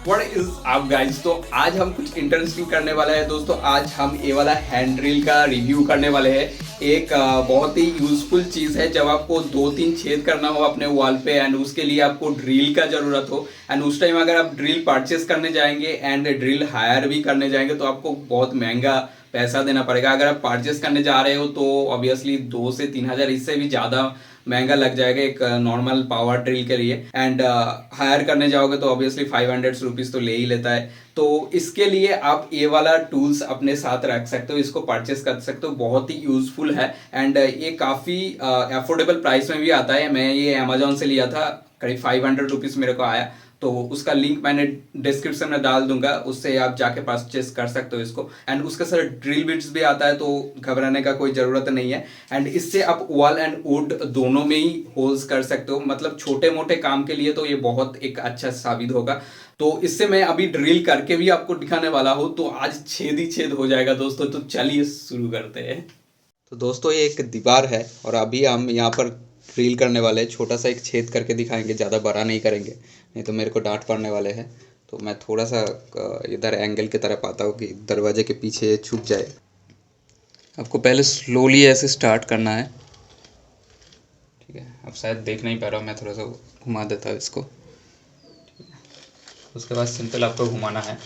What is up guys. तो आज हम कुछ इंटरेस्टिंग करने वाले हैं दोस्तों। आज हम ये वाला हैंड ड्रिल का रिव्यू करने वाले हैं। एक बहुत ही यूजफुल चीज़ है जब आपको 2-3 छेद करना हो अपने वॉल पे एंड उसके लिए आपको ड्रिल का ज़रूरत हो एंड उस टाइम अगर आप ड्रिल परचेस करने जाएंगे एंड ड्रिल हायर भी करने जाएंगे तो आपको बहुत महंगा पैसा देना पड़ेगा। अगर आप परचेस करने जा रहे हो तो ऑब्वियसली 2 से 3 हज़ार इससे भी ज़्यादा महंगा लग जाएगा एक नॉर्मल पावर ड्रिल के लिए एंड हायर करने जाओगे तो ऑब्वियसली 500 रुपीज़ तो ले ही लेता है। तो इसके लिए आप ये वाला टूल्स अपने साथ रख सकते हो, इसको परचेस कर सकते हो, बहुत ही यूजफुल है एंड ये काफ़ी अफोर्डेबल प्राइस में भी आता है। मैं ये अमेजोन से लिया था, करीब 500 रुपीज़ मेरे को आया। तो उसका लिंक मैंने डिस्क्रिप्शन में डाल दूंगा, उससे आप जाके परचेस कर सकते हो इसको एंड उसके साथ ड्रिल बिट्स भी आता है तो घबराने का कोई ज़रूरत नहीं है। एंड इससे आप वॉल एंड वुड दोनों में ही होल्स कर सकते हो, मतलब छोटे मोटे काम के लिए तो ये बहुत एक अच्छा साबित होगा। तो इससे मैं अभी ड्रिल करके भी आपको दिखाने वाला हूँ। तो आज छेद ही छेद हो जाएगा दोस्तों, तो चलिए शुरू करते हैं। तो दोस्तों ये एक दीवार है और अभी हम यहाँ पर ड्रिल करने वाले हैं। छोटा सा एक छेद करके दिखाएंगे, ज़्यादा बड़ा नहीं करेंगे, नहीं तो मेरे को डांट पड़ने वाले हैं। तो मैं थोड़ा सा इधर एंगल की तरफ आता हूँ कि दरवाजे के पीछे छुप जाए। आपको पहले स्लोली ऐसे स्टार्ट करना है, ठीक है। अब शायद देख नहीं पा रहा हूँ, मैं थोड़ा सा घुमा देता हूँ इसको। उसके बाद सिंपल आपको घुमाना है,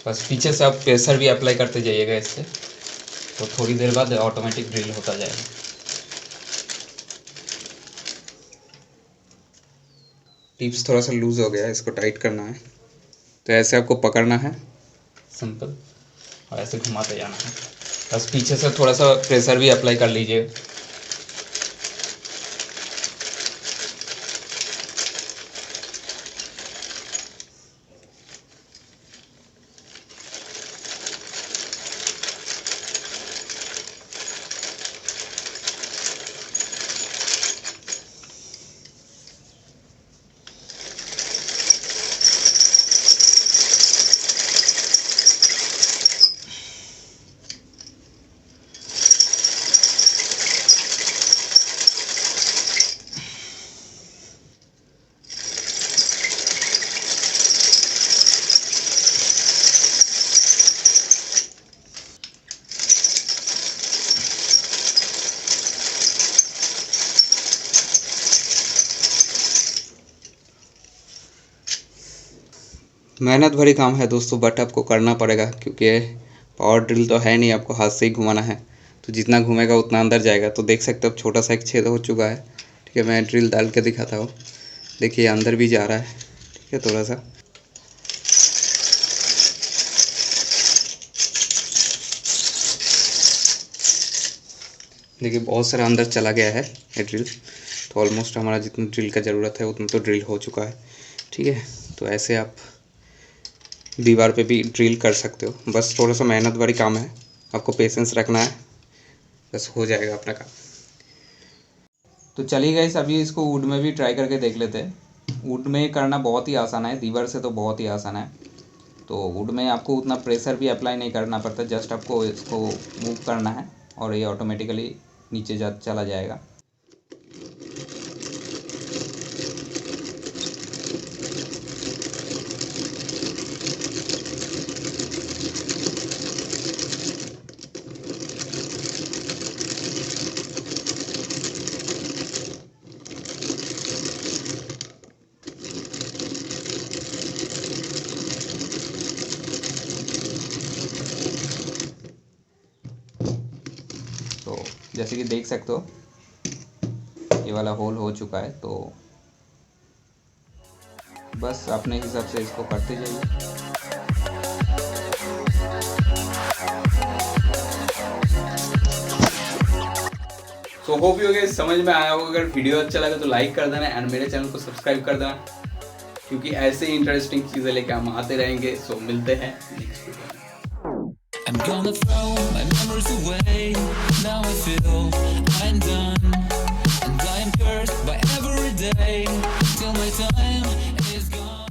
बस पीछे से आप प्रेशर भी अप्लाई करते जाइएगा इससे, तो थोड़ी देर बाद ऑटोमेटिक ड्रिल होता जाएगा। टिप्स थोड़ा सा लूज़ हो गया है, इसको टाइट करना है। तो ऐसे आपको पकड़ना है सिंपल और ऐसे घुमाते जाना है, बस पीछे से थोड़ा सा प्रेशर भी अप्लाई कर लीजिए। मेहनत भरी काम है दोस्तों, बट आपको करना पड़ेगा क्योंकि पावर ड्रिल तो है नहीं, आपको हाथ से ही घुमाना है। तो जितना घूमेगा उतना अंदर जाएगा। तो देख सकते हो अब छोटा सा एक छेद हो चुका है, ठीक है। मैं ड्रिल डाल के दिखाता हूँ, देखिए अंदर भी जा रहा है, ठीक है। थोड़ा सा देखिए बहुत सारा अंदर चला गया है ये ड्रिल। तो ऑलमोस्ट हमारा जितना ड्रिल का ज़रूरत है उतना तो ड्रिल हो चुका है, ठीक है। तो ऐसे आप दीवार पे भी ड्रिल कर सकते हो, बस थोड़ा सा मेहनत भरी काम है, आपको पेशेंस रखना है, बस हो जाएगा अपना काम। तो चलिए गाइस, अभी इसको वुड में भी ट्राई करके देख लेते हैं। वुड में करना बहुत ही आसान है, दीवार से तो बहुत ही आसान है। तो वुड में आपको उतना प्रेशर भी अप्लाई नहीं करना पड़ता, जस्ट आपको इसको मूव करना है और ये ऑटोमेटिकली नीचे चला जाएगा। तो जैसे कि देख सकते हो ये वाला होल हो चुका है। तो बस अपने हिसाब से इसको करते जाइए। तो होप यू गाइस समझ में आया होगा। अगर वीडियो अच्छा लगा तो लाइक कर देना एंड मेरे चैनल को सब्सक्राइब कर देना, क्योंकि ऐसे ही इंटरेस्टिंग चीज़ें लेके हम आते रहेंगे। सो मिलते हैं नेक्स्ट वीडियो में। I'm gonna throw my memories away. Now I feel I'm done, and I am cursed by every day till my time is gone.